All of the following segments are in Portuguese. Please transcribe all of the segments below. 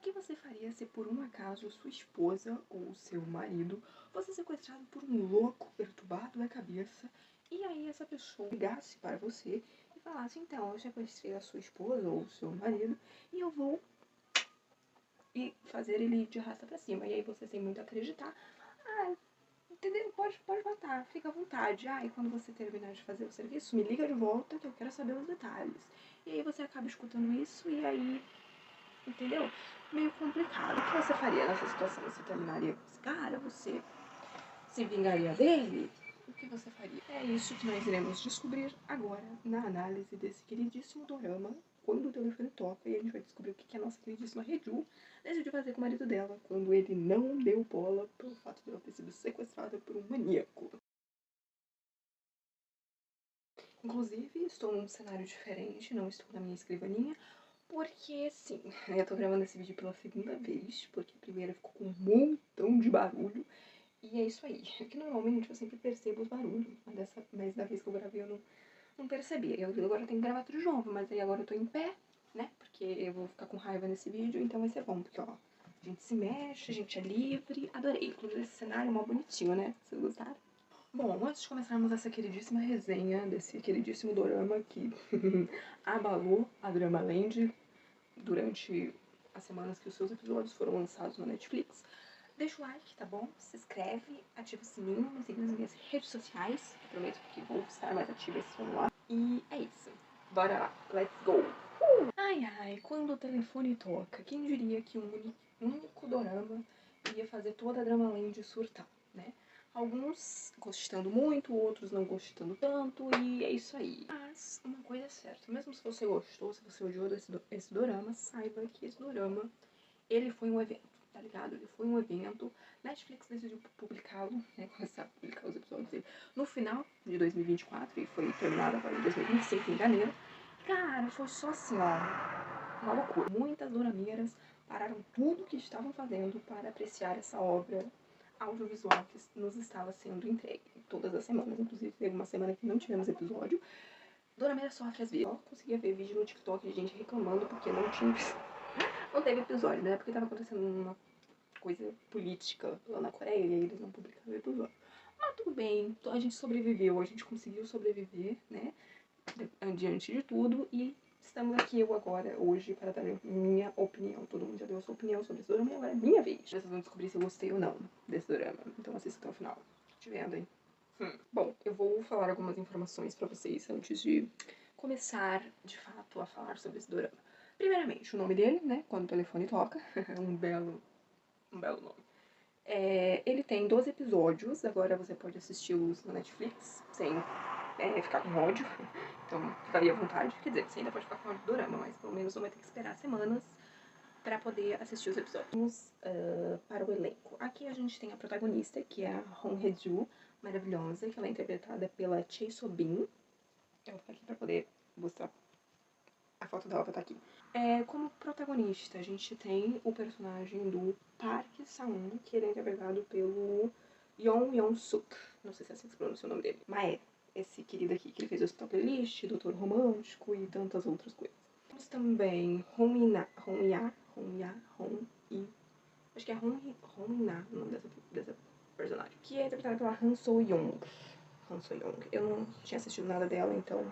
que você faria se por um acaso sua esposa ou seu marido fosse sequestrado por um louco perturbado da cabeça e aí essa pessoa ligasse para você e falasse, então, eu sequestrei a sua esposa ou o seu marido e eu vou fazer ele de arrasta pra cima. E aí você, sem muito acreditar, entendeu? Pode matar, fica à vontade. E quando você terminar de fazer o serviço, me liga de volta que eu quero saber os detalhes. E aí você acaba escutando isso e aí, entendeu? Meio complicado. O que você faria nessa situação? Você terminaria com esse cara? Você se vingaria dele? O que você faria? É isso que nós iremos descobrir agora na análise desse queridíssimo dorama, Quando o Telefone Toca, e a gente vai descobrir o que a nossa queridíssima Reju decidiu fazer com o marido dela quando ele não deu bola pelo fato de ela ter sido sequestrada por um maníaco. Inclusive, estou num cenário diferente, não estou na minha escrivaninha, porque sim, eu tô gravando esse vídeo pela segunda vez, porque a primeira ficou com um montão de barulho. E é isso aí, que normalmente eu sempre percebo os barulhos, mas da vez que eu gravei eu não percebi. Eu agora tenho que gravar tudo de novo, mas aí agora eu tô em pé, né? Porque eu vou ficar com raiva nesse vídeo, então vai ser bom, porque ó, a gente se mexe, a gente é livre. Adorei, inclusive esse cenário é mó bonitinho, né? Vocês gostaram? Bom, antes de começarmos essa queridíssima resenha desse queridíssimo dorama que abalou a Dramaland durante as semanas que os seus episódios foram lançados na Netflix, deixa o like, tá bom? Se inscreve, ativa o sininho, me siga nas minhas redes sociais. Prometo que vou estar mais ativa esse ano lá. E é isso. Bora lá. Let's go. Ai, quando o telefone toca, quem diria que um único dorama ia fazer toda a Dramaland surtar, né? Alguns gostando muito, outros não gostando tanto, e é isso aí. Mas uma coisa é certa, mesmo se você gostou, se você odiou esse dorama, saiba que esse dorama, ele foi um evento, tá ligado? Ele foi um evento. Netflix decidiu publicá-lo, né, começar a publicar os episódios dele no final de 2024 e foi terminado agora em 2025, em janeiro. Cara, foi só assim, ó, uma loucura. Muitas dorameiras pararam tudo que estavam fazendo para apreciar essa obra audiovisual que nos estava sendo entregue todas as semanas. Inclusive, teve uma semana que não tivemos episódio. Dorameira sofre às vezes. Eu conseguia ver vídeo no TikTok de gente reclamando porque não teve episódio, né? Porque tava acontecendo uma coisa política lá na Coreia e aí eles não publicaram o episódio. Mas tudo bem, a gente sobreviveu, a gente conseguiu sobreviver, né? Diante de tudo, e estamos aqui eu agora, hoje, para dar minha opinião. Todo mundo já deu a sua opinião sobre esse dorama e agora é minha vez. Vocês vão descobrir se eu gostei ou não desse dorama. Então assista até o final. Te vendo, hein? Bom, eu vou falar algumas informações pra vocês antes de começar, de fato, a falar sobre esse dorama. Primeiramente, o nome dele, né? Quando o telefone toca. um belo nome. Ele tem 12 episódios, agora você pode assisti-los na Netflix, sem ficar com ódio. Então, ficaria à vontade. Quer dizer, você ainda pode ficar com ódio do dorama, mas pelo menos não vai ter que esperar semanas para poder assistir os episódios. Vamos para o elenco. Aqui a gente tem a protagonista, que é a Hong Hye-ju, maravilhosa, que ela é interpretada pela Chae So-bin. Eu vou ficar aqui para poder mostrar a foto dela, vai estar aqui. Como protagonista, a gente tem o personagem do Park Sa-un, que ele é interpretado pelo Yeon-suk. Não sei se é assim que se pronuncia o nome dele. Mas esse querido aqui, que ele fez o Hospital Playlist, Doutor Romântico e tantas outras coisas. Temos também acho que é Hong-na, o nome dessa personagem. Que é interpretada pela Han So-young. Eu não tinha assistido nada dela, então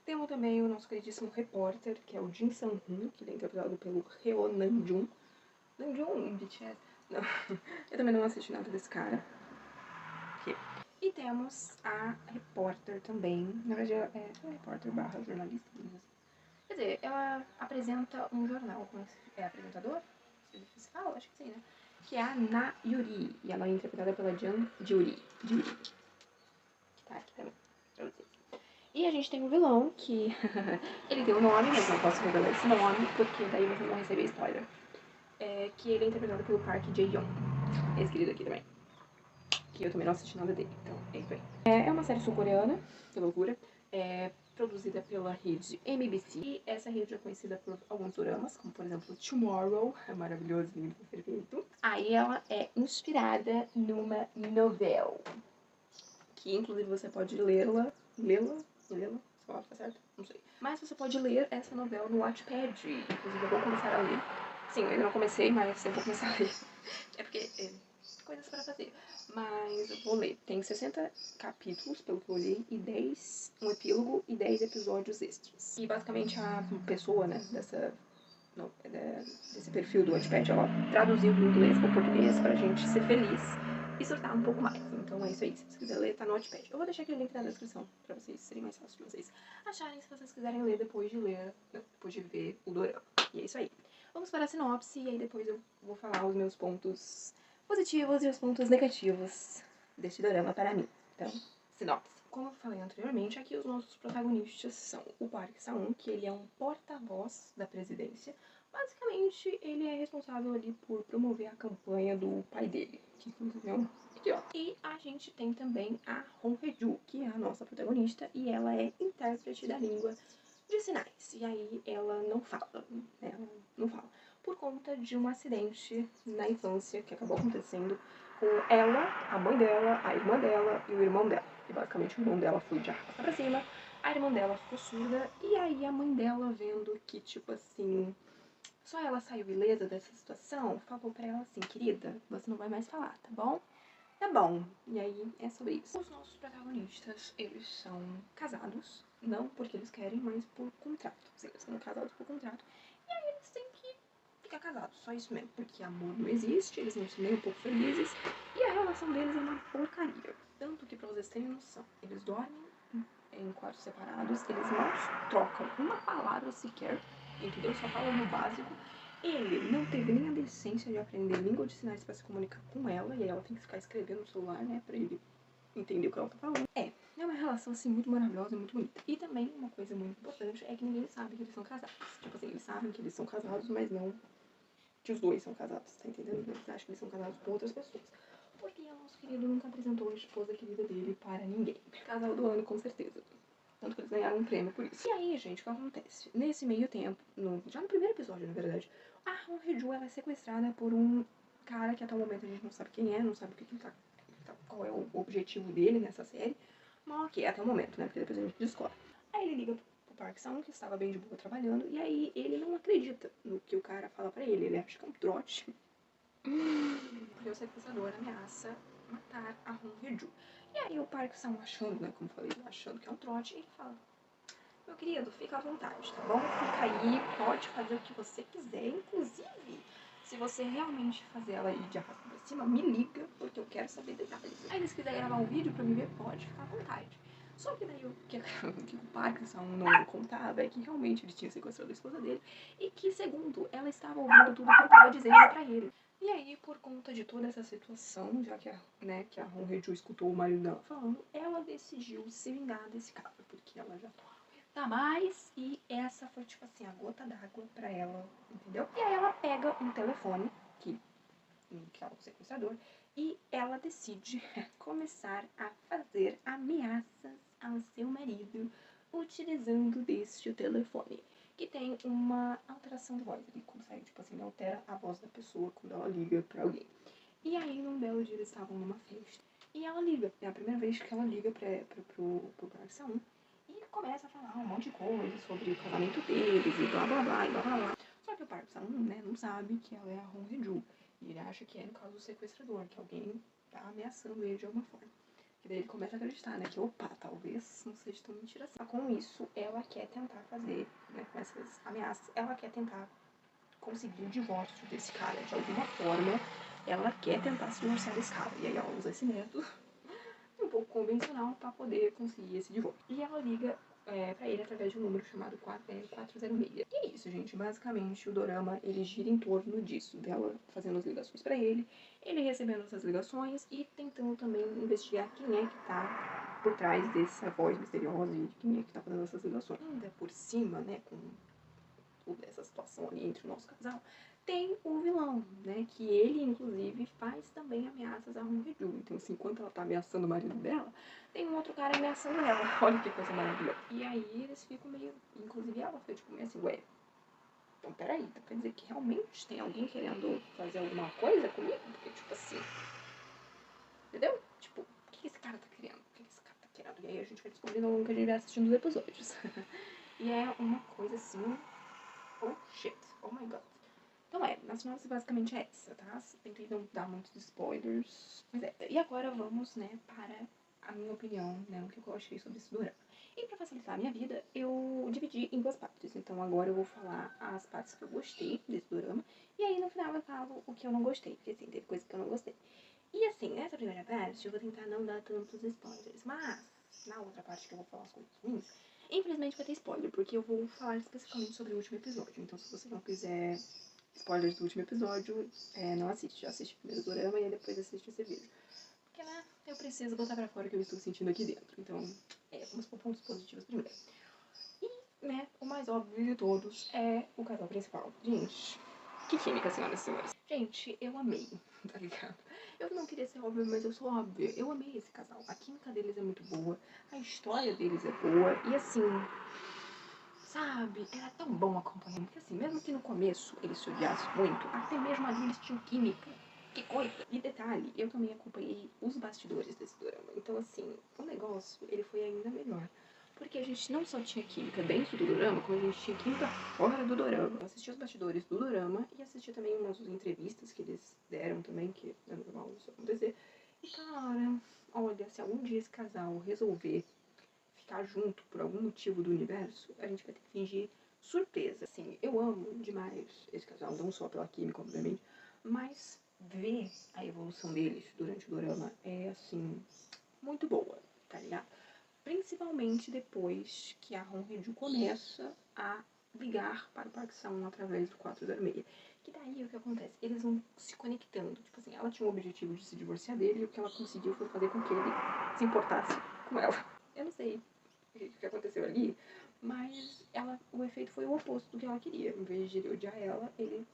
Temos também o nosso queridíssimo repórter, que é o Jin Sang-hoon, que ele é interpretado pelo Reo Namjoon. Namjoon, BTS? Não, eu também não assisti nada desse cara. Aqui. E temos a repórter também, na verdade é repórter barra jornalista. Quer dizer, ela apresenta um jornal, é apresentador? Se fala? Acho que sim, né? Que é a Na Yuri, e ela é interpretada pela Jang Juri. Que tá aqui também, pra vocês. E a gente tem um vilão que ele tem um nome, mas não posso revelar esse nome, porque daí vocês vão receber spoiler. Que ele é interpretado pelo Park Jae-young, esse querido aqui também. Que eu também não assisti nada dele, então é isso aí. É uma série sul-coreana, que loucura. Produzida pela rede MBC. E essa rede é conhecida por alguns doramas, como por exemplo Tomorrow, é maravilhoso, lindo, perfeito. Aí ela é inspirada numa novela, que inclusive você pode lê-la, se falar tá certo? Não sei. Mas você pode ler essa novela no Wattpad, inclusive eu vou começar a ler Sim, eu ainda não comecei, mas eu vou começar a ler. É porque coisas para fazer. Mas eu vou ler. Tem 60 capítulos, pelo que eu li, e 10, um epílogo e 10 episódios extras. E basicamente a pessoa, né, desse perfil do Wattpad, ela traduziu do inglês para o português pra gente ser feliz e surtar um pouco mais. Então é isso aí. Se você quiser ler, tá no Wattpad. Eu vou deixar aquele link na descrição pra vocês serem mais fácil de vocês acharem se vocês quiserem ler depois de ler, depois de ver o dorama. E é isso aí. Vamos para a sinopse e aí depois eu vou falar os meus pontos positivos e os pontos negativos deste dorama para mim. Então, sinopse. Como eu falei anteriormente, aqui os nossos protagonistas são o Park São-un, que ele é um porta-voz da presidência. Basicamente, ele é responsável ali por promover a campanha do pai dele, que inclusive é um idiota. E a gente tem também a Hong Hye-ju, que é a nossa protagonista, e ela é intérprete da língua de sinais. E aí ela não fala, né? Ela não fala. Por conta de um acidente na infância que acabou acontecendo com ela, a mãe dela, a irmã dela e o irmão dela. E basicamente o irmão dela foi de arrasta pra cima, a irmã dela ficou surda, e aí a mãe dela vendo que, tipo assim, só ela saiu ilesa dessa situação, falou pra ela assim, querida, você não vai mais falar, tá bom? Tá bom, e aí é sobre isso. Os nossos protagonistas, eles são casados, não porque eles querem, mas por contrato. Eles são casados por contrato, e aí eles têm que ficar casados, só isso mesmo, porque amor não existe, eles não são nem um pouco felizes, e a relação deles é uma porcaria. Tanto que, pra vocês terem noção, eles dormem em quartos separados, eles não trocam uma palavra sequer, entendeu? Só falam no básico. Ele não teve nem a decência de aprender língua de sinais para se comunicar com ela, e aí ela tem que ficar escrevendo no celular, né, pra ele entender o que ela tá falando. É uma relação, assim, muito maravilhosa e muito bonita. E também, uma coisa muito importante é que ninguém sabe que eles são casados. Tipo assim, eles sabem que eles são casados, mas não que os dois são casados, tá entendendo? Eles acham que eles são casados com outras pessoas. Porque o nosso querido nunca apresentou a esposa querida dele para ninguém. Casal do ano, com certeza. Tanto que eles ganharam um prêmio por isso. E aí, gente, o que acontece? Nesse meio tempo, já no primeiro episódio, na verdade, a Hong Hye-ju, ela é sequestrada por um cara que até o momento a gente não sabe quem é, não sabe o que ele tá, qual é o objetivo dele nessa série. Mas ok, até o momento, né? Porque depois a gente descobre. Aí ele liga pro Park São, que estava bem de boa trabalhando, e aí ele não acredita no que o cara fala pra ele. Ele acha que é um trote. Porque o sequestrador ameaça matar a Hong Hye-ju. E aí o Park São, achando, né, como falei, achando que é um trote, ele fala: meu querido, fica à vontade, tá bom? Fica aí, pode fazer o que você quiser. Inclusive, se você realmente fazer ela ir de arrasta pra cima, me liga, porque eu quero saber detalhes. Aí eles quiserem gravar um vídeo pra me ver, pode ficar à vontade. Só que daí o que o Parkinson não contava é que realmente ele tinha sequestrado a esposa dele e que, segundo, ela estava ouvindo tudo que ele estava dizendo pra ele. E aí, por conta de toda essa situação, já que a Hong Hye-ju escutou o marido dela falando, ela decidiu se vingar desse cara, porque ela já tá mais, e essa foi, tipo assim, a gota d'água pra ela, entendeu? E aí ela pega um telefone, que é o sequestrador, e ela decide começar a fazer ameaças ao seu marido utilizando deste telefone, que tem uma alteração de voz. Ele consegue, tipo assim, altera a voz da pessoa quando ela liga pra alguém. E aí, num belo dia, eles estavam numa festa, e ela liga. É a primeira vez que ela liga pro Park São, e começa a falar um monte de coisa sobre o casamento deles e blá blá blá e blá blá blá. Só que o Park São, né, não sabe que ela é a Hong Hye-ju. E ele acha que é no caso do sequestrador, que alguém tá ameaçando ele de alguma forma. Que daí ele começa a acreditar, né, que opa, talvez não seja tão mentira assim. Com isso, ela quer tentar fazer, né, com essas ameaças, ela quer tentar conseguir o divórcio desse cara. De alguma forma, ela quer tentar se divorciar desse cara. E aí ela usa esse método um pouco convencional para poder conseguir esse divórcio. E ela liga pra ele através de um número chamado 406. E é isso, gente. Basicamente, o dorama, ele gira em torno disso. Dela fazendo as ligações pra ele recebendo essas ligações e tentando também investigar quem é que tá por trás dessa voz misteriosa e quem é que tá fazendo essas ligações. Ainda por cima, né, com toda essa situação ali entre o nosso casal, tem o vilão, né? Que ele, inclusive, faz também ameaças a Hong Hye-ju. Então, assim, enquanto ela tá ameaçando o marido dela, tem um outro cara ameaçando ela. Olha que coisa maravilhosa. E aí eles ficam meio... Inclusive ela fica tipo meio assim, ué, então peraí, então quer dizer que realmente tem alguém querendo fazer alguma coisa comigo? Porque, tipo assim... Entendeu? Tipo, o que esse cara tá querendo? O que esse cara tá querendo? E aí a gente vai descobrindo ao longo que a gente vai assistindo os episódios. E é uma coisa assim... Oh shit, oh my god. Então a sinopse basicamente é essa, tá? Tentei não dar muitos spoilers. Mas e agora vamos, né, para a minha opinião, né, o que eu achei sobre esse dorama. E pra facilitar a minha vida, eu dividi em duas partes. Então agora eu vou falar as partes que eu gostei desse dorama. E aí no final eu falo o que eu não gostei. Porque assim, teve coisa que eu não gostei. E assim, nessa primeira parte eu vou tentar não dar tantos spoilers. Mas na outra parte que eu vou falar as coisas ruins, infelizmente vai ter spoiler. Porque eu vou falar especificamente sobre o último episódio. Então se você não quiser spoilers do último episódio, não assiste. Assiste primeiro o dorama e aí depois assiste esse vídeo. Porque, né, eu preciso botar pra fora o que eu estou sentindo aqui dentro. Então, vamos por pontos positivos primeiro. E, né, o mais óbvio de todos é o casal principal. Gente, que química, senhoras e senhores. Gente, eu amei, tá ligado? Eu não queria ser óbvio, mas eu sou óbvia. Eu amei esse casal. A química deles é muito boa, a história deles é boa. E assim, sabe, era tão bom acompanhar. Porque assim, mesmo que no começo eles se odiassem muito, até mesmo ali eles tinham química. Que coisa! E detalhe, eu também acompanhei os bastidores desse drama. Então assim, o negócio, ele foi ainda melhor. Porque a gente não só tinha química dentro do dorama, como a gente tinha química fora do dorama. Eu assisti os bastidores do dorama e assisti também umas entrevistas que eles deram também, que é normal isso acontecer. E cara, olha, se algum dia esse casal resolver ficar junto por algum motivo do universo, a gente vai ter que fingir surpresa. Assim, eu amo demais esse casal, não só pela química, obviamente, mas ver a evolução deles durante o dorama é, assim, muito boa, tá ligado? Principalmente depois que a Hong Hye-ju começa a ligar para o Park São através do 406. Que daí o que acontece? Eles vão se conectando. Tipo assim, ela tinha o objetivo de se divorciar dele e o que ela conseguiu foi fazer com que ele se importasse com ela. Eu não sei o que aconteceu ali, mas o efeito foi o oposto do que ela queria. Em vez de ele odiar ela, ele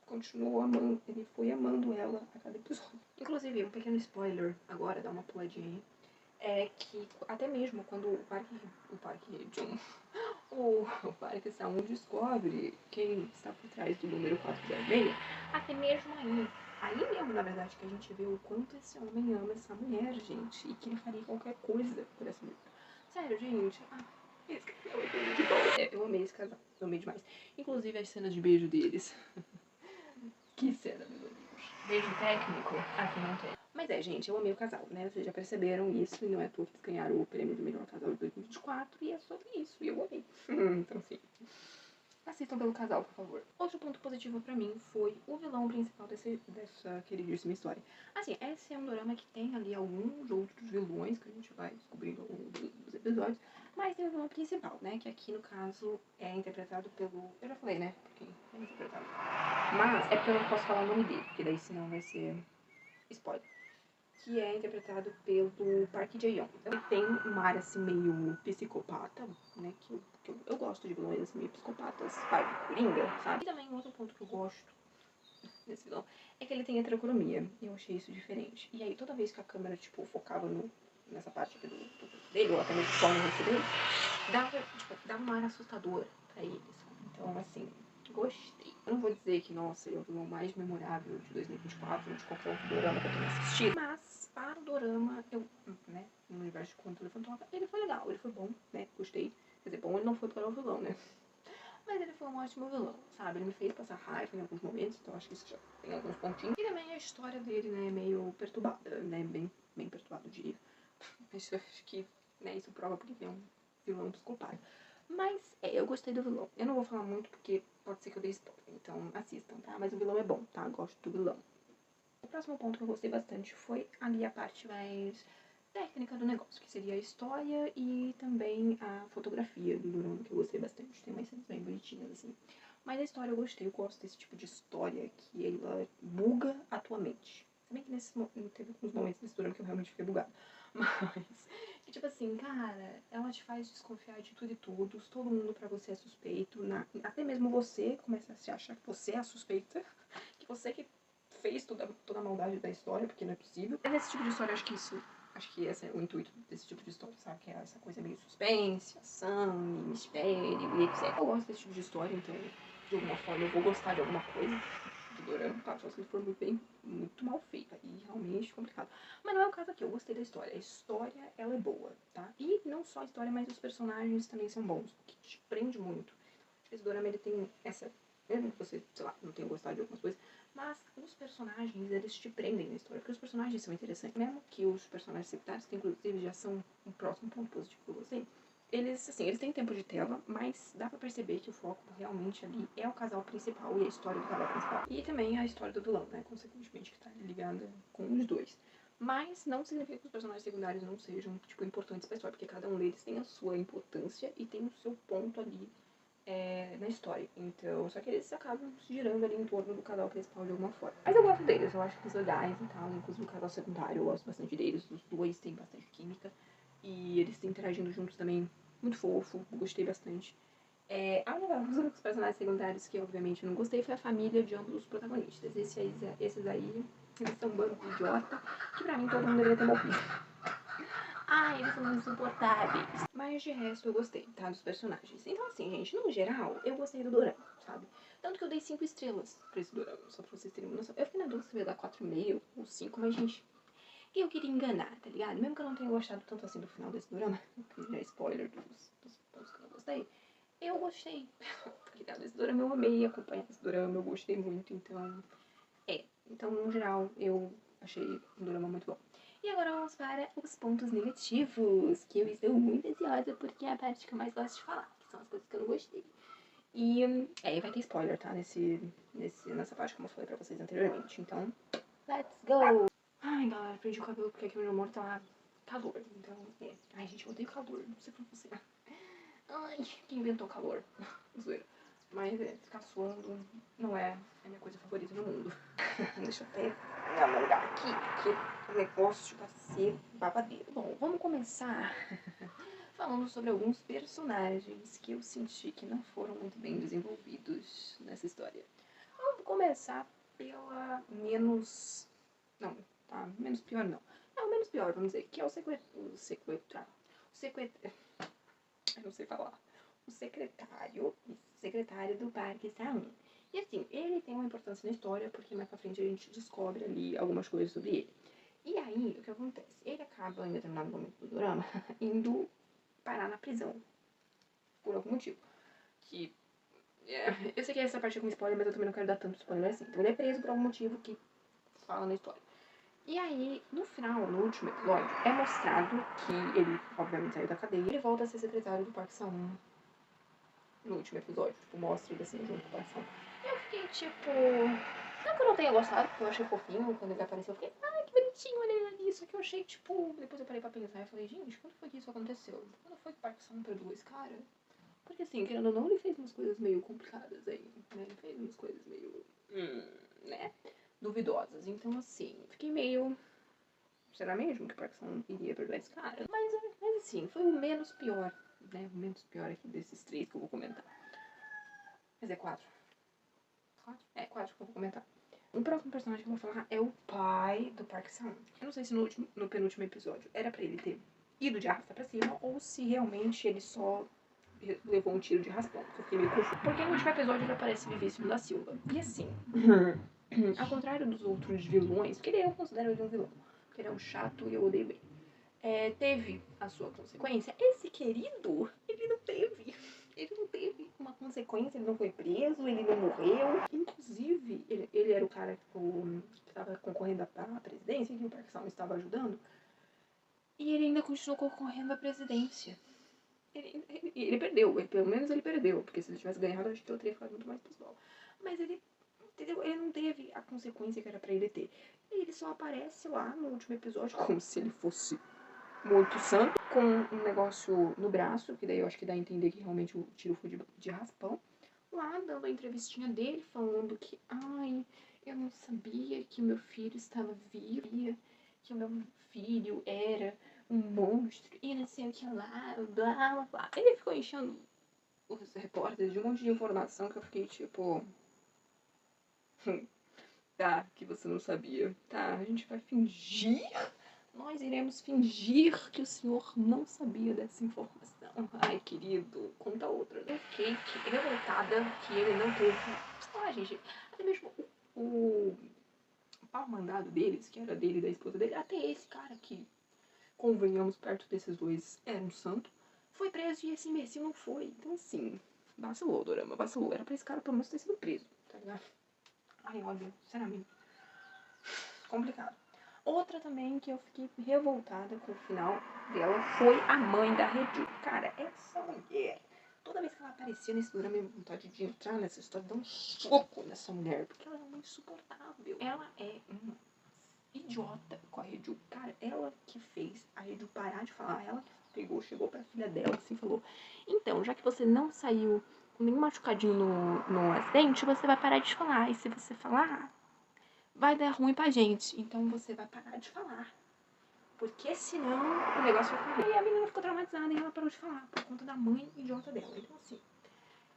continuou amando, ele foi amando ela a cada episódio. Inclusive, um pequeno spoiler, agora dá uma puladinha aí, é que até mesmo quando o Parque São descobre quem está por trás do número 406, até mesmo aí mesmo, na verdade, que a gente vê o quanto esse homem ama essa mulher, gente, e que ele faria qualquer coisa por essa mulher. Sério, gente, esse casal é muito bom. Eu amei esse casal, eu amei demais. Inclusive as cenas de beijo deles. Que cena, meus amigos. Beijo técnico, aqui não tem. Mas gente, eu amei o casal, né? Vocês já perceberam isso, e não é à toa que eles ganharam o prêmio do melhor casal de 2024, e é sobre isso, e eu amei. Então, assim, assistam pelo casal, por favor. Outro ponto positivo pra mim foi o vilão principal dessa queridíssima história. Assim, esse é um dorama que tem ali alguns outros vilões que a gente vai descobrindo ao longo dos episódios, mas tem o vilão principal, né? Que aqui, no caso, é interpretado pelo... Eu já falei, né? Por quem é interpretado. Mas é porque eu não posso falar o nome dele, porque daí senão vai ser spoiler. Que é interpretado pelo Park Jae-young. Ele tem uma área assim meio psicopata, né? Que eu gosto de vilões assim, meio psicopatas, vibe coringa, sabe? E também um outro ponto que eu gosto desse vilão é que ele tem heterocromia. E eu achei isso diferente. E aí toda vez que a câmera, tipo, focava nessa parte aqui do dele, ou até mesmo só no rosto dele, dava um ar assustador pra ele, sabe? Então, assim, gostei. Eu não vou dizer que, nossa, ele é o vilão mais memorável de 2024, de qualquer outro dorama que eu tenha assistido, mas para o dorama, né, no universo de Controle Fantasma, ele foi legal, ele foi bom, né, gostei. Quer dizer, bom, ele não foi para o vilão, né, mas ele foi um ótimo vilão, sabe? Ele me fez passar raiva em alguns momentos, então acho que isso já tem alguns pontinhos. E também a história dele, né, é meio perturbada, né, bem perturbada, eu diria. Mas eu acho que, né, isso prova porque tem um vilão psicopata. Mas, eu gostei do vilão. Eu não vou falar muito porque pode ser que eu dê spoiler, então assistam, tá? Mas o vilão é bom, tá? Gosto do vilão. O próximo ponto que eu gostei bastante foi ali a parte mais técnica do negócio, que seria a história e também a fotografia do dorama, que eu gostei bastante. Tem umas cenas bem bonitinhas, assim. Mas a história eu gostei, eu gosto desse tipo de história que ela buga a tua mente. Se bem que teve alguns momentos nesse dorama que eu realmente fiquei bugada. Mas, que tipo assim, cara, ela te faz desconfiar de tudo e todos, todo mundo pra você é suspeito, até mesmo você começa a se achar que você é a suspeita, que você que fez toda a maldade da história, porque não é possível. Mas nesse tipo de história, acho que esse é o intuito desse tipo de história, sabe? Que é essa coisa meio suspense, ação, mistério e etc. Eu gosto desse tipo de história, então, de alguma forma, eu vou gostar de alguma coisa do dorama, tá? Só se ele for muito mal feito, aí realmente complicado. Mas não é o caso aqui, eu gostei da história. A história, ela é boa, tá? E não só a história, mas os personagens também são bons, o que te prende muito. Esse dorama, ele tem essa mesmo que você, sei lá, não tenha gostado de algumas coisas, mas os personagens, eles te prendem na história, porque os personagens são interessantes, mesmo que os personagens secundários, que inclusive já são um próximo ponto positivo que eu gostei, eles, assim, eles têm tempo de tela, mas dá pra perceber que o foco realmente ali é o casal principal e a história do casal principal. E também a história do vilão, né, consequentemente, que tá ligada com os dois. Mas não significa que os personagens secundários não sejam, tipo, importantes pra história, porque cada um deles tem a sua importância e tem o seu ponto ali na história. Então, só que eles acabam se girando ali em torno do casal principal de alguma forma. Mas eu gosto deles, eu acho que eles legais e tal, inclusive o casal secundário, eu gosto bastante deles, os dois têm bastante química e eles estão interagindo juntos também, muito fofo, gostei bastante. A única coisa dos personagens secundários que obviamente eu não gostei foi a família de ambos os protagonistas. Esses aí, eles são um bando de idiota, que pra mim todo mundo deveria ter morrido. Ai, eles são insuportáveis. Mas de resto eu gostei, tá? Dos personagens. Então assim, gente, no geral, eu gostei do dorama, sabe? Tanto que eu dei 5 estrelas pra esse dorama, só pra vocês terem uma noção. Eu fiquei na dúvida se eu ia dar 4,5 ou 5, mas gente, eu queria enganar, tá ligado? Mesmo que eu não tenha gostado tanto assim do final desse dorama, que já é spoiler dos pontos que eu não gostei, eu gostei. Tá ligado? Esse dorama eu amei acompanhar esse dorama, eu gostei muito, então... Então, no geral, eu achei um dorama muito bom. E agora vamos para os pontos negativos, que eu estou muito ansiosa porque é a parte que eu mais gosto de falar, que são as coisas que eu não gostei. E vai ter spoiler, tá? Nessa parte, como eu falei pra vocês anteriormente. Então, let's go! Ai, galera, perdi o cabelo porque aqui no meu amor tá calor. Então, Ai, gente, eu odeio calor, não sei pra você. Ai, quem inventou calor? Zoeira. Mas ficar suando não é a minha coisa favorita no mundo. Deixa eu até alongar aqui, porque o negócio vai ser babadeiro. Bom, vamos começar falando sobre alguns personagens que eu senti que não foram muito bem desenvolvidos nessa história. Vamos começar pela menos... Não, tá? Menos pior não. Não, menos pior, vamos dizer, que é o eu não sei falar. O secretário do Parque Saúl. E assim, ele tem uma importância na história, porque mais pra frente a gente descobre ali algumas coisas sobre ele. E aí, o que acontece? Ele acaba, em determinado momento do drama, indo parar na prisão. Por algum motivo. Que... eu sei que essa parte é com spoiler, mas eu também não quero dar tanto spoiler assim. Então ele é preso por algum motivo que fala na história. E aí, no final, no último episódio, é mostrado que ele, obviamente, saiu da cadeia e ele volta a ser secretário do Parque Saúl no último episódio. Tipo, mostra ele assim junto com o Parque Saúl. Eu fiquei tipo... Não que eu não tenha gostado, porque eu achei fofinho quando ele apareceu. Eu fiquei, ai, que bonitinho ele ali. Só que eu achei, tipo... Depois eu parei pra pensar e falei, gente, quando foi que isso aconteceu? Quando foi que o Parque Saúl perdoou esse cara? Porque assim, querendo ou não, ele fez umas coisas meio complicadas aí, né? Ele fez umas coisas meio... né? Duvidosas. Então, assim, fiquei meio... Será mesmo que o Park Sung iria perdoar esse cara? Mas assim, foi o menos pior, né? O menos pior aqui desses 3 que eu vou comentar. Mas é 4. 4? É 4 que eu vou comentar. O próximo personagem que eu vou falar é o pai do Park Sung. Eu não sei se no penúltimo episódio era pra ele ter ido de arrasta pra cima ou se realmente ele só levou um tiro de raspão. Eu fiquei meio confuso. Porque no último episódio ele aparece Vivíssimo da Silva. E assim, ao contrário dos outros vilões, porque eu considero ele um vilão, porque ele é um chato e eu odeio ele. Teve a sua consequência. Esse querido, ele não teve. Ele não teve uma consequência, ele não foi preso, ele não morreu. Inclusive, ele era o cara que estava concorrendo à presidência, que o Park Sung estava ajudando. E ele ainda continuou concorrendo à presidência. Ele perdeu, pelo menos ele perdeu, porque se ele tivesse ganhado, eu acho que eu teria ficado muito mais pistola. Mas ele, entendeu? Ele não teve a consequência que era pra ele ter. Ele só aparece lá no último episódio, como se ele fosse muito santo, com um negócio no braço, que daí eu acho que dá a entender que realmente o tiro foi de raspão. Lá, dando a entrevistinha dele, falando que, ai, eu não sabia que o meu filho estava vivo, que o meu filho era um monstro, e não sei o que lá, blá, blá, blá. Ele ficou enchendo os repórteres de um monte de informação que eu fiquei tipo... Tá, que você não sabia. Tá, a gente vai fingir. Nós iremos fingir que o senhor não sabia dessa informação. Ai, querido, conta outra. Eu fiquei revoltada que ele não teve... Ah, gente, até mesmo o pau mandado deles, que era dele e da esposa dele, até esse cara que, convenhamos, perto desses dois era um santo, foi preso e esse imbecil não foi. Então, assim, vacilou, Dorama, vacilou. Era pra esse cara pelo menos ter sido preso, tá ligado? Ai, olha, sinceramente, complicado. Outra também que eu fiquei revoltada com o final dela foi a mãe da Reju. Cara, essa mulher, toda vez que ela aparecia nesse drama, eu vontade de entrar nessa história, dar um soco nessa mulher, porque ela é uma insuportável. Ela é uma idiota com a Reju. Cara, ela que fez a Reju parar de falar, ela que pegou, chegou pra filha dela assim e falou: então, já que você não saiu com nenhum machucadinho no acidente, você vai parar de falar. E se você falar, vai dar ruim pra gente. Então você vai parar de falar. Porque senão o negócio vai ficar ruim. E a menina ficou traumatizada e ela parou de falar por conta da mãe idiota dela. Então assim,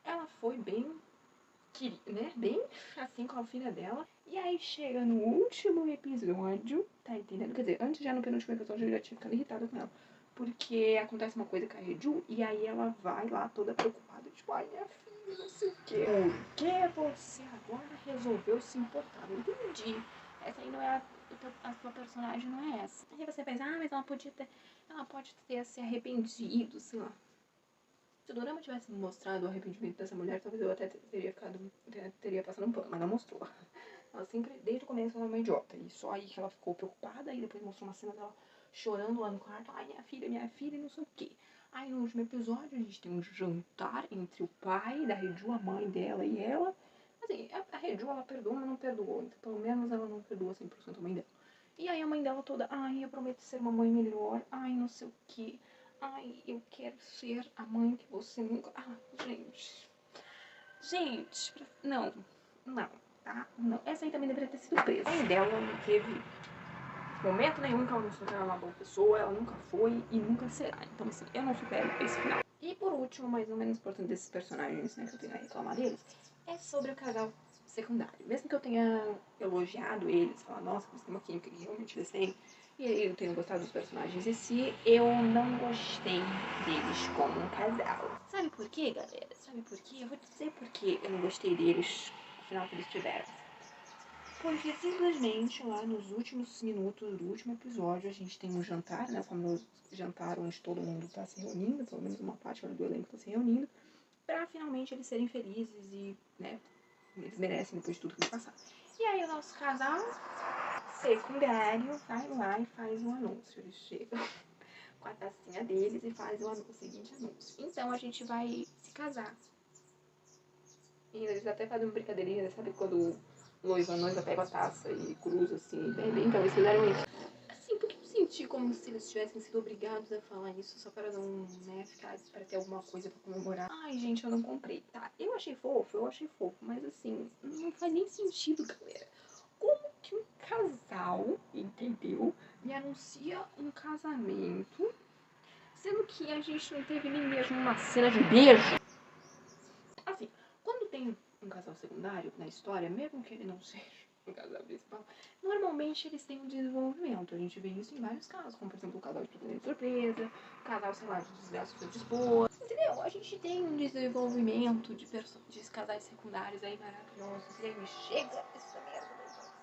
ela foi bem, né? Bem assim com a filha dela. E aí chega no último episódio, tá entendendo? Quer dizer, antes já no penúltimo episódio eu já tinha ficado irritada com ela. Porque acontece uma coisa com a Reju e aí ela vai lá toda preocupada. Tipo, ai minha filha, não sei o quê. Por que você agora resolveu se importar? Não entendi. Essa aí não é a sua personagem, não é essa. Aí você pensa, mas ela pode ter se arrependido, sei lá. Se o dorama tivesse mostrado o arrependimento dessa mulher, talvez eu até teria passado um pano, mas não mostrou. Ela sempre, desde o começo, ela é uma idiota. E só aí que ela ficou preocupada, e depois mostrou uma cena dela chorando lá no quarto. Ai, minha filha, não sei o quê. Aí no último episódio a gente tem um jantar entre o pai da Reju, a mãe dela e ela. Assim, a Reju, ela perdoa, mas não perdoou. Então, pelo menos ela não perdoa 100% a mãe dela. E aí a mãe dela toda, ai, eu prometo ser uma mãe melhor. Ai, não sei o quê. Ai, eu quero ser a mãe que você nunca... Ah, gente. Gente, não, tá? Não. Essa aí também deveria ter sido presa. A mãe dela não teve momento nenhum que ela mostrou que ela era uma boa pessoa, ela nunca foi e nunca será. Então, assim, eu não supero esse final. E por último, mais ou menos importante desses personagens, né, que eu tenho a reclamar deles, é sobre o casal secundário. Mesmo que eu tenha elogiado eles, falar, nossa, eles têm uma química que realmente eles têm, e aí eu tenho gostado dos personagens em si, eu não gostei deles como um casal. Sabe por quê, galera? Sabe por quê? Eu vou dizer por que eu não gostei deles no final que eles tiveram. Porque simplesmente lá nos últimos minutos do último episódio a gente tem um jantar, né? O famoso jantar onde todo mundo tá se reunindo, pelo menos uma parte do elenco tá se reunindo, pra finalmente eles serem felizes e, né, eles merecem depois de tudo que eles passaram. E aí o nosso casal secundário vai lá e faz um anúncio. Eles chegam com a tacinha deles e fazem o seguinte anúncio. Então a gente vai se casar. E eles até fazem uma brincadeirinha, sabe quando a noiva pega a taça e cruza assim, bem, então eles fizeram isso. Assim, porque eu senti como se eles tivessem sido obrigados a falar isso só para não, né, ficar, para ter alguma coisa pra comemorar. Ai, gente, eu não comprei, tá? Eu achei fofo, mas assim, não faz nem sentido, galera. Como que um casal, entendeu, me anuncia um casamento, sendo que a gente não teve nem mesmo uma cena de beijo? Assim, quando tem um casal secundário na história, mesmo que ele não seja um casal principal, normalmente eles têm um desenvolvimento. A gente vê isso em vários casos, como por exemplo o casal de surpresa, o casal, sei lá, de desgraça de esposa. Entendeu? A gente tem um desenvolvimento de casais secundários aí maravilhosos. E aí me chega essa merda.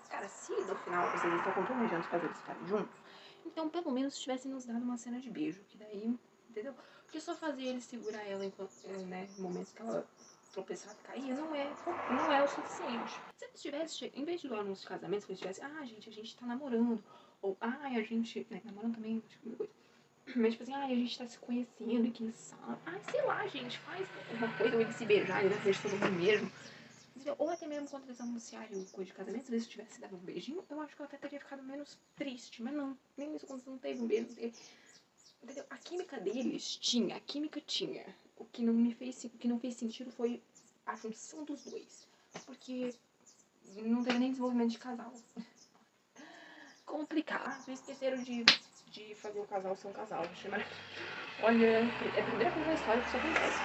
Cara, se no final vocês estão planejando fazer eles ficarem juntos, então pelo menos tivessem nos dado uma cena de beijo, que daí, entendeu? Porque só fazer ele segurar ela enquanto, né, em momentos que ela tropeçar e cair, não é o suficiente. Se eles tivessem, em vez de do anúncio de casamento, se eles tivessem, gente, a gente tá namorando, ou, a gente, né, namorando também, tipo, coisa. Mas, tipo assim, a gente tá se conhecendo e quem sabe, sei lá, gente, faz alguma coisa, ou eles se beijarem, né, beijo todo mundo mesmo. Ou até mesmo quando eles anunciarem o coisa de casamento, se eles tivessem dado um beijinho, eu acho que eu até teria ficado menos triste, mas não, nem isso quando não teve um beijo, entendeu? A química deles tinha, a química tinha. O que não fez sentido foi a junção dos dois. Porque não teve nem desenvolvimento de casal. Complicado. Vocês esqueceram de fazer o casal ser um casal. Olha, é a primeira coisa na história que isso acontece,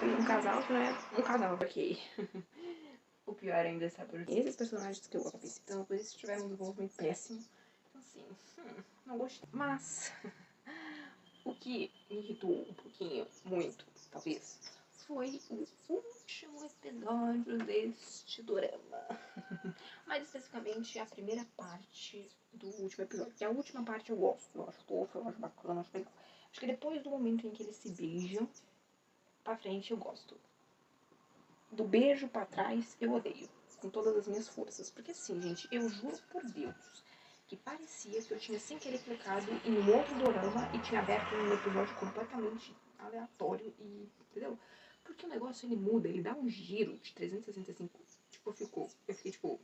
gente. Um casal que não é um casal. Ok. O pior ainda, sabe? Porque esses personagens que eu acabei citando, eles tiveram um desenvolvimento péssimo. Então, assim, não gostei. Mas o que me irritou um pouquinho, muito, talvez, foi o último episódio deste dorama. Mais especificamente, a primeira parte do último episódio. Que a última parte eu gosto, eu acho fofa, eu acho bacana, eu acho legal. Acho que depois do momento em que eles se beijam, pra frente eu gosto. do beijo pra trás, eu odeio. Com todas as minhas forças. Porque assim, gente, eu juro por Deus que parecia que eu tinha sem querer clicado em um outro dorama e tinha aberto um episódio completamente aleatório e, entendeu? Porque o negócio, ele muda, ele dá um giro de 365. Tipo, eu fiquei tipo, o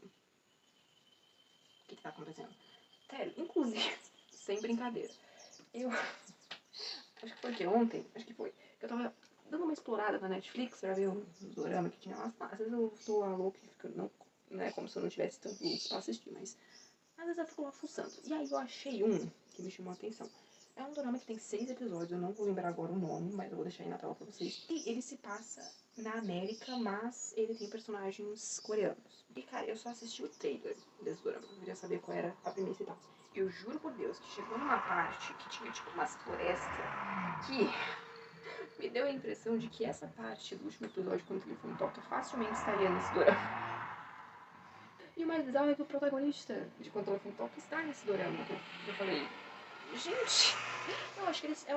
que tá acontecendo? Sério, inclusive, sem brincadeira, eu, acho que foi que ontem, acho que foi, que eu tava dando uma explorada na Netflix pra ver uns dorama que tinha lá. Às vezes eu tô a louca e fico, não é como se eu não tivesse tanto pra assistir, mas às vezes eu fico lá fuçando. E aí eu achei um que me chamou a atenção. É um dorama que tem 6 episódios, eu não vou lembrar agora o nome, mas eu vou deixar aí na tela pra vocês. E ele se passa na América, mas ele tem personagens coreanos. E cara, eu só assisti o trailer desse dorama, eu queria saber qual era a premissa e tal. Eu juro por Deus que chegou numa parte que tinha tipo umas florestas que me deu a impressão de que essa parte do último episódio, quando o telefone toca, facilmente estaria nesse dorama. E o mais bizarro é que o protagonista de Quando o Telefone Toca está nesse dorama. Eu falei, gente, entendeu? Eu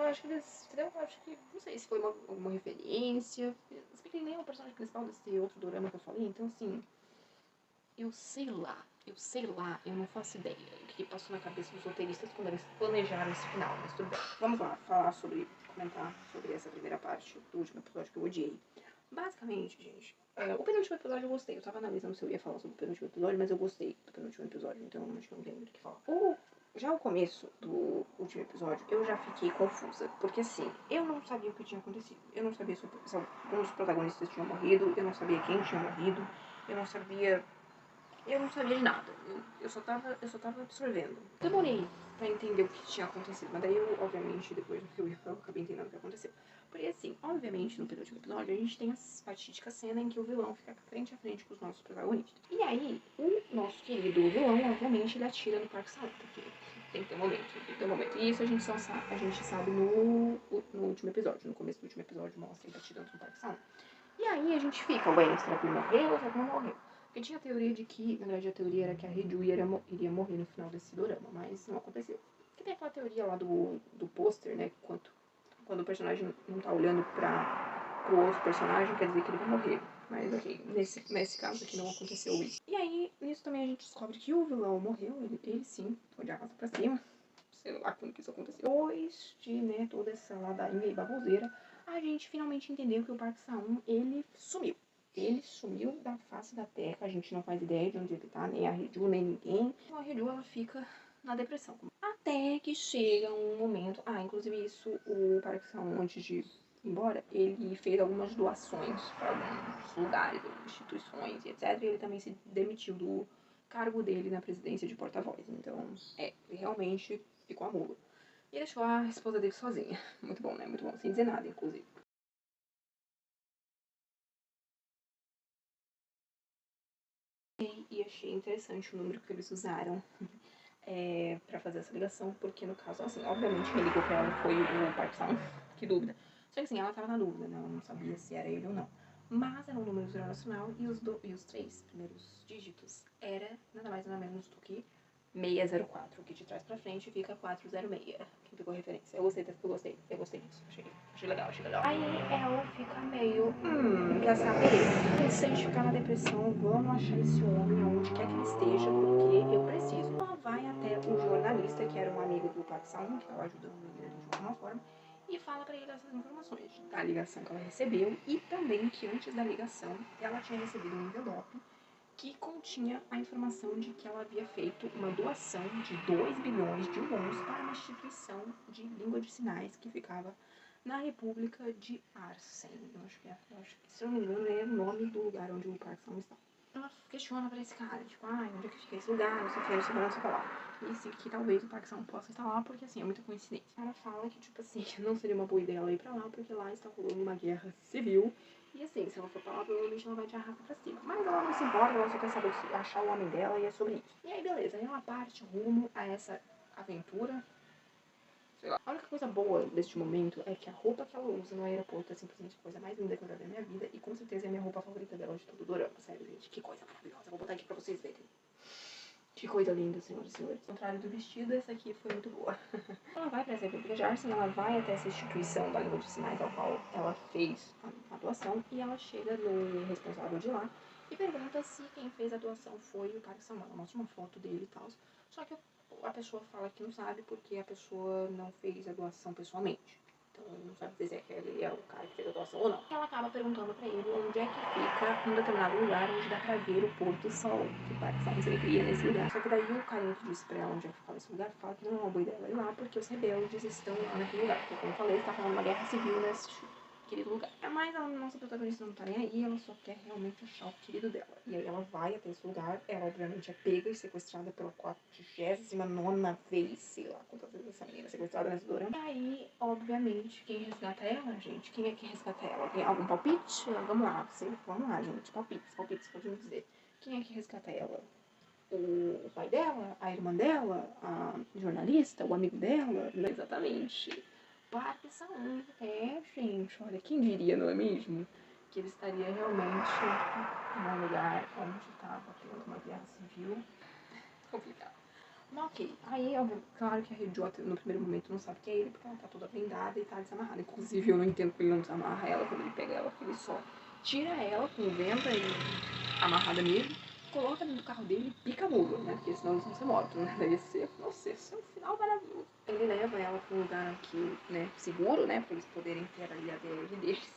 acho que, não sei se foi alguma referência. Se bem que nem é o personagem principal desse outro dorama que eu falei, então assim, eu sei lá, eu não faço ideia o que passou na cabeça dos roteiristas quando eles planejaram esse final, mas tudo bem. Vamos lá, comentar sobre essa primeira parte do último episódio que eu odiei. Basicamente, gente, o penúltimo episódio eu gostei. Eu tava analisando se eu ia falar sobre o penúltimo episódio, mas eu gostei do penúltimo episódio, então acho que não tem muito o que falar. Já o começo do último episódio, eu já fiquei confusa. Porque assim, eu não sabia o que tinha acontecido. Eu não sabia se alguns dos protagonistas tinham morrido, eu não sabia quem tinha morrido, eu não sabia de nada. Eu só tava absorvendo. Demorei pra entender o que tinha acontecido, mas daí eu, obviamente, depois do que eu acabei entendendo o que aconteceu. Porque assim, obviamente, no penúltimo episódio, a gente tem a fatídica cena em que o vilão fica frente a frente com os nossos protagonistas. E aí, o nosso querido vilão, obviamente, ele atira no Park São, porque tem que ter um momento, E isso a gente sabe no último episódio. No começo do último episódio mostra ele atirando no Park São. E aí a gente fica, ué, será que ele morreu? Será que não morreu? Porque tinha a teoria de que, na verdade, a teoria era que a Reju iria morrer no final desse dorama, mas não aconteceu. Porque tem aquela teoria lá do pôster, né? Quando o personagem não tá olhando pro outro personagem, quer dizer que ele vai morrer. Mas ok, nesse caso aqui não aconteceu isso. E aí, nisso também a gente descobre que o vilão morreu, ele sim, foi de arrasta pra cima. Sei lá quando que isso aconteceu. Depois de, né, toda essa ladainha e baboseira, a gente finalmente entendeu que o Park São, ele sumiu. Ele sumiu da face da terra, a gente não faz ideia de onde ele tá, nem a Reju, nem ninguém. Então a Reju, ela fica na depressão. Até que chega um momento... inclusive isso, o Park São, antes de ir embora, ele fez algumas doações para alguns lugares, instituições e etc. E ele também se demitiu do cargo dele na presidência de porta-voz. Então, ele realmente ficou a mula. E deixou a esposa dele sozinha. Muito bom, né? Muito bom. Sem dizer nada, inclusive. E achei interessante o número que eles usaram pra fazer essa ligação, porque no caso, assim, obviamente quem ligou pra ela foi o Park São, que dúvida. Só que assim, ela tava na dúvida, né? Ela não sabia se era ele ou não. Mas era um número internacional e os 3 primeiros dígitos era nada mais nada menos do que 604, que de trás pra frente fica 406. Quem pegou referência? Eu gostei disso. Achei legal. Aí ela fica meio, quer saber? Se a gente ficar na depressão, vamos achar esse homem aonde quer que ele esteja, porque eu preciso. Ela vai até o jornalista, que era um amigo do Park São, que estava ajudando ele de alguma forma, e fala pra ele essas informações da ligação que ela recebeu e também que antes da ligação ela tinha recebido um envelope que continha a informação de que ela havia feito uma doação de 2 bilhões de wons para uma instituição de língua de sinais que ficava na República de Arsen. Eu acho que, se eu não me engano, é o nome do lugar onde o Park São está. Ela questiona pra esse cara, tipo, onde é que fica esse lugar, não sei o que, não sei o que lá. E assim, que talvez o Park São possa estar lá, porque assim, é muita coincidência. Ela fala que, tipo assim, não seria uma boa ideia ela ir pra lá, porque lá está rolando uma guerra civil. E assim, se ela for pra lá, provavelmente ela vai te arrastar pra cima. Mas ela não se importa, ela só quer saber achar o homem dela e é sobre isso. E aí, beleza, aí ela parte rumo a essa aventura. Sei lá. A única coisa boa deste momento é que a roupa que ela usa no aeroporto é simplesmente a coisa mais linda que eu já vi na minha vida. E com certeza é a minha roupa favorita dela de todo o dorama. Sério, gente, que coisa maravilhosa. Vou botar aqui pra vocês verem. Que coisa linda, senhoras e senhores. Ao contrário do vestido, essa aqui foi muito boa. Ela vai para essa República de Arsen, ela vai até essa instituição da língua de sinais ao qual ela fez a doação, e ela chega no responsável de lá e pergunta se quem fez a doação foi o Park Sang-won. Ela mostra uma foto dele e tal, só que a pessoa fala que não sabe porque a pessoa não fez a doação pessoalmente. Então não sabe dizer que ele é o cara que fez a doação ou não. Ela acaba perguntando pra ele onde é que fica um determinado lugar onde dá pra ver o pôr do sol, que o Park Sang-won queria nesse lugar. Só que daí o carinha que disse pra ela onde é que ficava esse lugar fala que não é uma boa ideia ela ir lá porque os rebeldes estão lá naquele lugar. Porque como eu falei, está falando uma guerra civil nesse querido lugar. Mas a nossa protagonista não tá nem aí, ela só quer realmente achar o querido dela. E aí ela vai até esse lugar, ela obviamente é pega e sequestrada pela 49ª vez, sei lá quantas vezes essa menina é sequestrada nesse dorama. E aí, obviamente, quem resgata ela, gente? Quem é que resgata ela? Tem algum palpite? Vamos lá, gente, palpites, pode me dizer. Quem é que resgata ela? O pai dela? A irmã dela? A jornalista? O amigo dela? Exatamente. Park Sang-won. Gente, olha, quem diria, não é mesmo? Que ele estaria realmente num lugar onde estava tendo uma guerra civil. Complicado. Mas ok, aí claro que a Ryujota no primeiro momento não sabe que é ele, porque ela tá toda prendada e tá desamarrada. Inclusive eu não entendo porque ele não desamarra ela quando ele pega ela, porque ele só tira ela com venda e amarrada mesmo, coloca dentro do carro dele e pica a mula, né? Porque senão eles vão ser mortos, né? Daí nossa, esse é um final maravilhoso. Ele leva ela pra um lugar aqui, né, seguro, né, pra eles poderem ter ali a DR deles.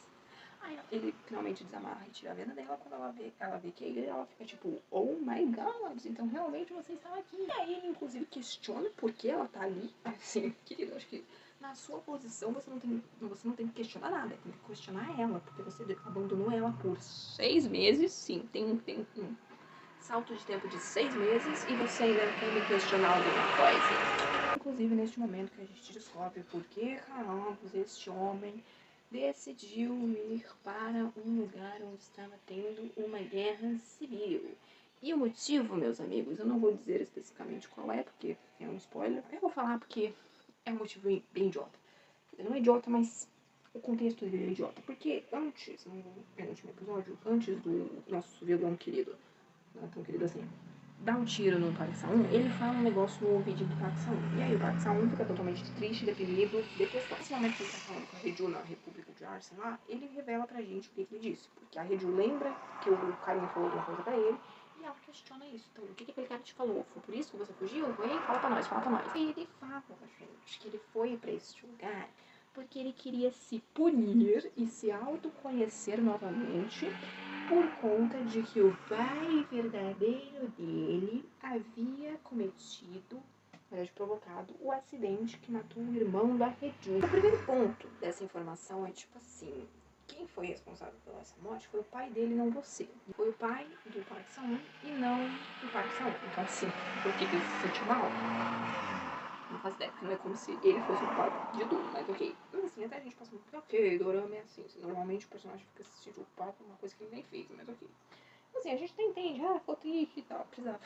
Aí ele finalmente desamarra e tira a venda dela. Quando ela vê que é ele, ela fica tipo, oh my god, então realmente você está aqui. E aí ele inclusive questiona por que ela tá ali. Assim, querido, acho que na sua posição você não tem que questionar nada, tem que questionar ela, porque você abandonou ela por 6 meses, sim, tem um salto de tempo de 6 meses e você ainda quer me questionar alguma coisa. Inclusive neste momento que a gente descobre por que carambos este homem decidiu ir para um lugar onde estava tendo uma guerra civil. E o motivo, meus amigos, eu não vou dizer especificamente qual é, porque é um spoiler. Eu vou falar porque é um motivo bem idiota. Não é idiota, mas o contexto dele é idiota. Porque antes, no penúltimo episódio, antes do nosso vilão querido, não é tão querido assim, dar um tiro no Park Sang-won, ele fala um negócio no ouvido do Park Sang-won. E aí o Park Sang-won fica totalmente triste, deprimido, detestado. Nesse momento que ele tá falando com a Hae-ju na República de Arsen lá, ele revela pra gente o que ele disse. Porque a Hae-ju lembra que o carinha falou alguma coisa pra ele, e ela questiona isso. Então, o que aquele cara te falou? Foi por isso que você fugiu? Foi? Fala pra nós, fala pra nós. E ele fala pra gente que ele foi pra esse lugar porque ele queria se punir e se autoconhecer novamente por conta de que o pai verdadeiro dele havia cometido, provocado o acidente que matou o irmão da Hae-ju. O primeiro ponto dessa informação é tipo assim, quem foi responsável pela essa morte foi o pai dele, não você. Foi o pai do Park Sang-won e não o Park Sang-won. Então assim, por que ele se sentiu mal? Não faço ideia, porque não é como se ele fosse o culpado de tudo, mas ok. Mas assim, até a gente passa muito, ok, dorama é assim. Normalmente o personagem fica se sentindo culpado por uma coisa que ele nem fez, mas ok. Então, assim, a gente até entende, ficou triste e tal, precisava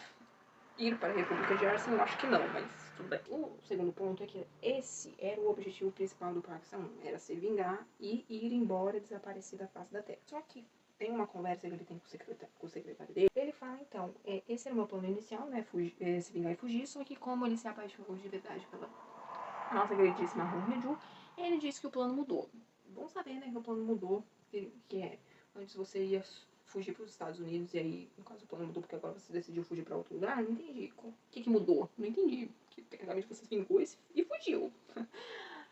ir para a República de Arsen, eu acho que não, mas tudo bem. O segundo ponto é que esse era o objetivo principal do Park Sang-won, era se vingar e ir embora, desaparecer da face da Terra. Só que tem uma conversa que ele tem com o secretário dele. Ele fala, então, esse era o meu plano inicial, né, se vingar e fugir, só que como ele se apaixonou de verdade pela nossa queridíssima Han Hae-ju, ele disse que o plano mudou. Bom saber, né, que o plano mudou, que é, antes você ia fugir para os Estados Unidos e aí, no caso, o plano mudou porque agora você decidiu fugir para outro lugar. Não entendi. O que mudou? Não entendi. Que tecnicamente você se vingou e fugiu.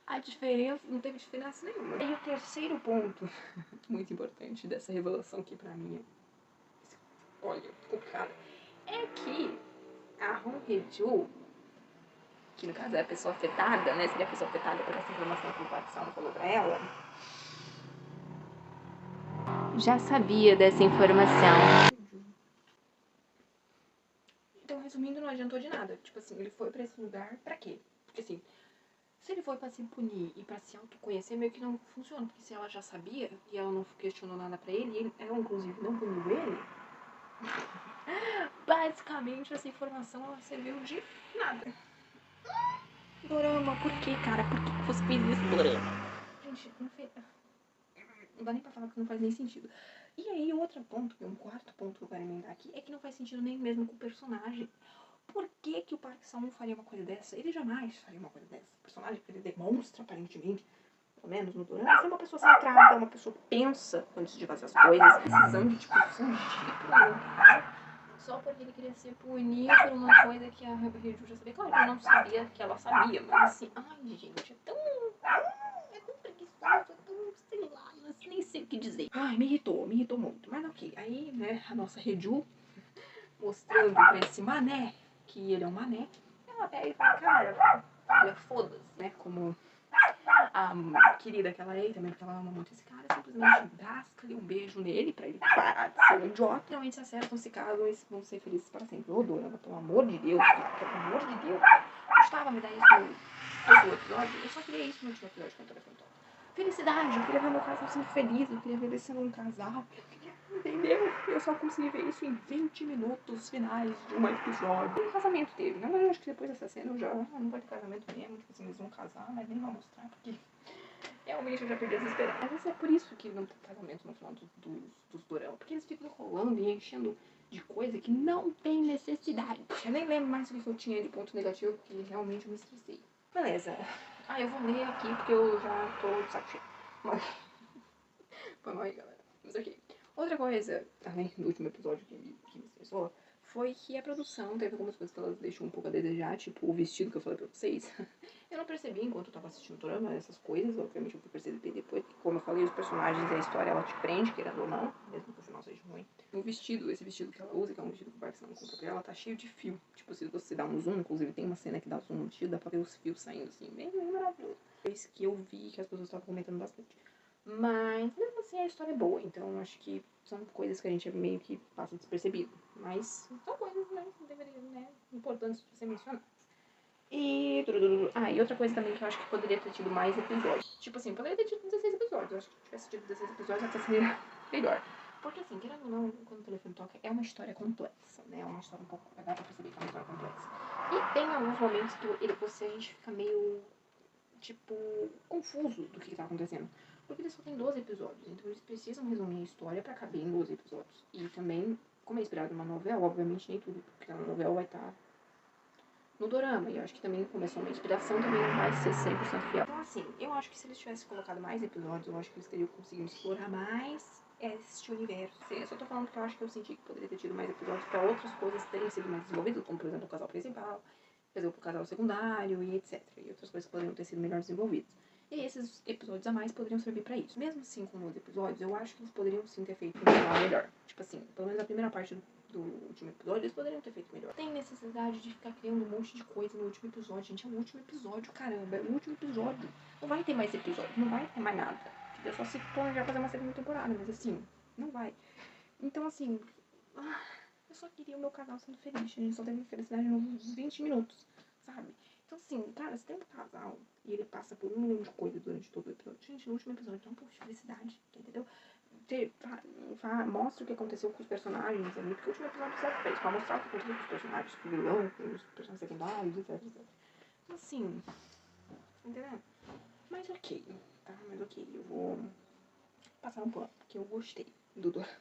A diferença, não teve diferença nenhuma. E o terceiro ponto, muito importante dessa revelação que pra mim é, olha, complicada, é que a Han Hae-ju, que no caso é a pessoa afetada, né, seria a pessoa afetada por essa informação que o Park Sang-won falou pra ela, já sabia dessa informação. Então, resumindo, não adiantou de nada. Tipo assim, ele foi pra esse lugar pra quê? Porque assim, se ele foi pra se punir e pra se autoconhecer, meio que não funciona. Porque se ela já sabia e ela não questionou nada pra ele, e ela inclusive não puniu ele, basicamente essa informação ela serviu de nada. Dorama, por que, cara? Por que você fez isso, Dorama? Gente, não dá nem pra falar que não faz nem sentido. E aí, outro ponto, que é um quarto ponto que eu quero emendar aqui, é que não faz sentido nem mesmo com o personagem. Por que que o Park São faria uma coisa dessa? Ele jamais faria uma coisa dessa. O personagem que ele demonstra, aparentemente, pelo menos no Dorama, é uma pessoa centrada, uma pessoa que pensa antes de fazer as coisas. Decisão de, tipo, fugir por um cara só porque ele queria ser punido por uma coisa que a Reju já sabia. Claro que eu não sabia que ela sabia, mas assim, ai, gente, é tão preguiçoso, é tão, sei lá, nem sei o que dizer. Ai, me irritou muito. Mas ok, aí, né, a nossa Reju mostrando pra esse mané que ele é um mané, ela pega e fala, cara, olha, foda-se, né, como a querida que ela é, também porque ela ama muito esse cara, simplesmente dasca-lhe um beijo nele pra ele parar de ser um idiota. Realmente se acertam, se casam e vão ser felizes para sempre. Ô, Dorama, pelo amor de Deus, pelo amor de Deus. Gostava me dar isso no outro episódio, eu só queria isso no último episódio com o telefone. Felicidade, eu queria ver meu casal sendo feliz, eu queria ver eles sendo um casal, entendeu? Eu só consegui ver isso em 20 minutos finais de um episódio. E casamento teve, na verdade eu acho que depois dessa cena eu já, não vai ter casamento mesmo, tipo assim, eles vão casar, mas nem vão mostrar, porque realmente eu já perdi as esperanças. Mas é por isso que não tem casamento no final dos dorama, porque eles ficam enrolando e enchendo de coisa que não tem necessidade. Eu nem lembro mais o que eu tinha de ponto negativo, porque realmente eu me estressei. Beleza. Ah, eu vou ler aqui porque eu já tô de saco cheio. Mas... Vamos aí, galera. Mas ok. Outra coisa, além do último episódio que me estressou, foi que a produção teve algumas coisas que elas deixam um pouco a desejar, tipo o vestido que eu falei pra vocês. Eu não percebi enquanto eu tava assistindo o drama essas coisas, obviamente eu fui perceber depois, porque como eu falei, os personagens e a história ela te prende, querendo ou não, mesmo que o final seja ruim. O vestido, esse vestido que ela usa, que é um vestido que o Park São comprou pra ela, tá cheio de fio. Tipo, se você dá um zoom, inclusive tem uma cena que dá zoom no vestido, dá pra ver os fios saindo assim, bem maravilhoso. É isso que eu vi, que as pessoas estavam comentando bastante. Mas, mesmo assim, a história é boa, então acho que são coisas que a gente meio que passa despercebido. Mas são coisas, né, que deveriam, né, importantes pra ser mencionadas. E... e outra coisa também que eu acho que poderia ter tido mais episódios. Tipo assim, poderia ter tido 16 episódios. Eu acho que se tivesse tido 16 episódios até seria melhor. Porque assim, querendo ou não, quando o telefone toca, é uma história complexa, né? É uma história um pouco... dá pra perceber que é uma história complexa. E tem alguns momentos que a gente fica meio... tipo, confuso do que tá acontecendo. Porque eles só tem 12 episódios, então eles precisam resumir a história pra caber em 12 episódios. E também, como é inspirado numa novela, obviamente nem tudo, porque a novela vai estar no dorama, e eu acho que também começou uma inspiração, também não vai ser 100% fiel. Então assim, eu acho que se eles tivessem colocado mais episódios, eu acho que eles teriam conseguido explorar mais este universo. Sim, eu só tô falando que eu acho que eu senti que poderia ter tido mais episódios pra outras coisas terem sido mais desenvolvidas, como por exemplo o casal principal, por exemplo o casal secundário e etc. E outras coisas que poderiam ter sido melhor desenvolvidas. E esses episódios a mais poderiam servir pra isso. Mesmo assim, com os episódios, eu acho que eles poderiam sim ter feito um final melhor. Tipo assim, pelo menos a primeira parte do último episódio, eles poderiam ter feito melhor. Tem necessidade de ficar criando um monte de coisa no último episódio, gente. É o último episódio, caramba. É o último episódio. Não vai ter mais episódio, não vai ter mais nada. Eu só se planejar fazer uma segunda temporada, mas assim, não vai. Então, assim, eu só queria o meu casal sendo feliz. A gente só teve felicidade nos 20 minutos, sabe? Então, assim, cara, se tem um casal e ele passa por 1 milhão de coisas durante todo o episódio, gente, no último episódio dá um pouco de felicidade, entendeu? Mostra o que aconteceu com os personagens ali, porque o último episódio serve pra isso, pra mostrar o que aconteceu com os personagens, com o vilão, com os personagens secundários, etc. Então, assim, entendeu? Mas ok, tá? Mas ok, eu vou passar um pano, porque eu gostei do Dorama.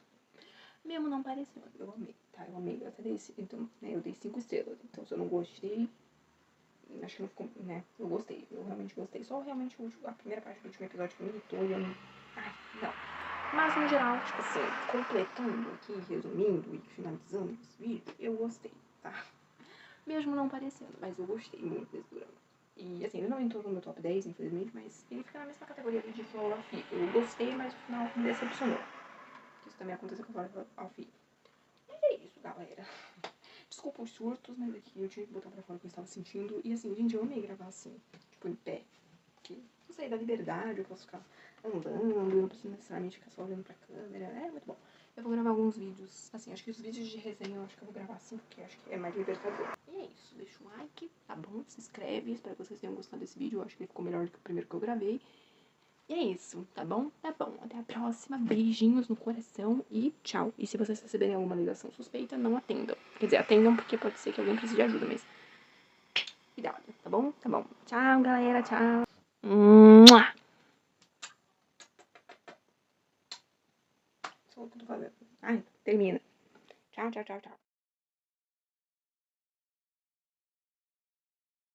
Mesmo não parecendo, eu amei, tá? Eu amei, eu até dei, então, né, eu dei 5 estrelas, então se eu não gostei, acho que não ficou, né, eu gostei, eu realmente gostei, só realmente a primeira parte do último episódio que me irritou e eu não, não. Mas no geral, tipo assim, completando aqui, resumindo e finalizando esse vídeo, eu gostei, tá? Mesmo não parecendo, mas eu gostei muito desse drama. E assim, ele não entrou no meu top 10, infelizmente, mas ele fica na mesma categoria de Flower of Evil. Eu gostei, mas no final me decepcionou. Isso também aconteceu com Flower of Evil. Mas é isso, galera. Desculpa os surtos, mas aqui eu tinha que botar pra fora o que eu estava sentindo. E assim, gente, eu amei gravar assim, tipo, em pé. Porque, não sei, da liberdade, eu posso ficar andando, eu não preciso necessariamente ficar só olhando pra câmera. É muito bom. Eu vou gravar alguns vídeos, assim, acho que os vídeos de resenha eu acho que eu vou gravar assim, porque acho que é mais libertador. E é isso, deixa o like, tá bom? Se inscreve, espero que vocês tenham gostado desse vídeo, eu acho que ele ficou melhor do que o primeiro que eu gravei. E é isso, tá bom? Tá bom, até a próxima, beijinhos no coração e tchau. E se vocês receberem alguma ligação suspeita, não atendam. Quer dizer, atendam porque pode ser que alguém precise de ajuda, mas cuidado, tá bom? Tá bom. Tchau, galera, tchau. Mua! Só o que eu tô fazendo. Ai, termina. Tchau, tchau, tchau, tchau.